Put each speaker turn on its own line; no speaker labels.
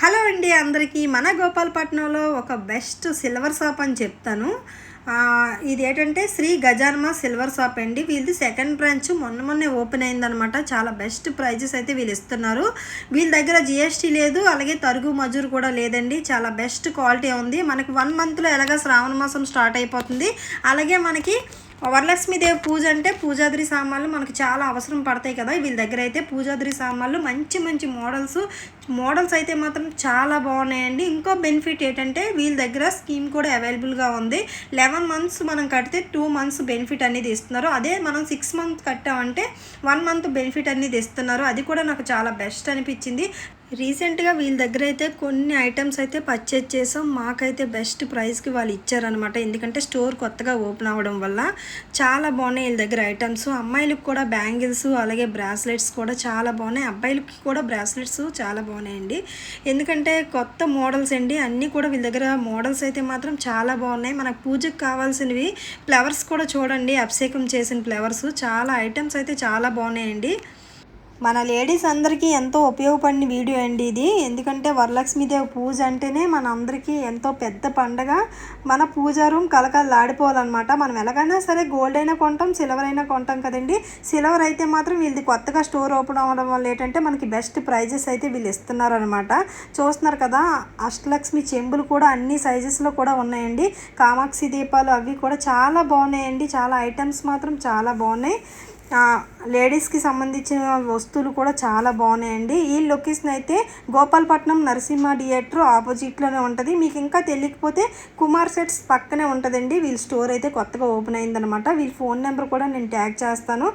Hello అండి అందరికీ మన గోపాలపట్నంలో ఒక బెస్ట్ సిల్వర్ షాప్ అని చెప్తాను. ఇది ఏంటంటే శ్రీ గజానమ సిల్వర్ షాప్ అండి. వీళ్ళది సెకండ్ బ్రాంచ్ మొన్నే ఓపెన్ అయిందనమాట. చాలా బెస్ట్ ప్రైజెస్ అయితే వీళ్ళు ఇస్తున్నారు. వీళ్ళ దగ్గర జిఎస్టీ లేదు, అలాగే తరుగు మజూరు కూడా లేదండి. చాలా బెస్ట్ క్వాలిటీ ఉంది. మనకి 1 మంత్లో ఎలాగ శ్రావణ మాసం స్టార్ట్ అయిపోతుంది. అలాగే మనకి వరలక్ష్మీదేవి పూజ అంటే పూజాద్రి సామాన్లు మనకు చాలా అవసరం పడతాయి కదా. వీళ్ళ దగ్గర అయితే పూజాద్రి సామాన్లు మంచి మంచి మోడల్స్ అయితే మాత్రం చాలా బాగున్నాయండి. ఇంకో బెనిఫిట్ ఏంటంటే వీళ్ళ దగ్గర స్కీమ్ కూడా అవైలబుల్గా ఉంది. 11 మంత్స్ మనం కడితే 2 మంత్స్ బెనిఫిట్ అనేది ఇస్తున్నారు. అదే మనం 6 మంత్స్ కట్టామంటే 1 మంత్ బెనిఫిట్ అనేది ఇస్తున్నారు. అది కూడా నాకు చాలా బెస్ట్ అనిపించింది. రీసెంట్గా వీళ్ళ దగ్గర అయితే కొన్ని ఐటమ్స్ అయితే పర్చేజ్ చేసాం. మాకైతే బెస్ట్ ప్రైస్కి వాళ్ళు ఇచ్చారనమాట. ఎందుకంటే స్టోర్ కొత్తగా ఓపెన్ అవ్వడం వల్ల చాలా బాగున్నాయి వీళ్ళ దగ్గర ఐటమ్స్. అమ్మాయిలకు కూడా బ్యాంగిల్స్ అలాగే బ్రాస్లెట్స్ కూడా చాలా బాగున్నాయి. అబ్బాయిలకి కూడా బ్రాస్లెట్స్ చాలా బాగున్నాయండి. ఎందుకంటే కొత్త మోడల్స్ అండి. అన్నీ కూడా వీళ్ళ దగ్గర మోడల్స్ అయితే మాత్రం చాలా బాగున్నాయి. మనకు పూజకు కావాల్సినవి ఫ్లవర్స్ కూడా చూడండి, అభిషేకం చేసిన ఫ్లవర్స్ చాలా ఐటమ్స్ అయితే చాలా బాగున్నాయండి. మన లేడీస్ అందరికీ ఎంతో ఉపయోగపడిన వీడియో అండి ఇది. ఎందుకంటే వరలక్ష్మీదేవి పూజ అంటేనే మన అందరికీ ఎంతో పెద్ద పండగ. మన పూజా రూమ్ కలకలలాడిపోవాలన్నమాట. మనం ఎలాగైనా సరే గోల్డ్ అయినా కొంటాం, సిల్వర్ అయినా కొంటాం కదండి. సిల్వర్ అయితే మాత్రం వీళ్ళది కొత్తగా స్టోర్ ఓపెన్ అవ్వడం వల్ల ఏంటంటే మనకి బెస్ట్ ప్రైజెస్ అయితే వీళ్ళు ఇస్తున్నారనమాట. చూస్తున్నారు కదా, అష్టలక్ష్మి చెంబులు కూడా అన్ని సైజెస్లో కూడా ఉన్నాయండి. కామాక్షి దీపాలు అవి కూడా చాలా బాగున్నాయండి. చాలా ఐటమ్స్ మాత్రం చాలా బాగున్నాయి. లేడీస్కి సంబంధించిన వస్తువులు కూడా చాలా బాగున్నాయండి. ఈ లొకేషన్ అయితే గోపాలపట్నం నరసింహ థియేటర్ ఆపోజిట్లోనే ఉంటుంది. మీకు ఇంకా తెలియకపోతే కుమార్ సెట్స్ పక్కనే ఉంటుందండి. వీళ్ళ స్టోర్ అయితే కొత్తగా ఓపెన్ అయిందనమాట. వీళ్ళ ఫోన్ నెంబర్ కూడా నేను ట్యాగ్ చేస్తాను.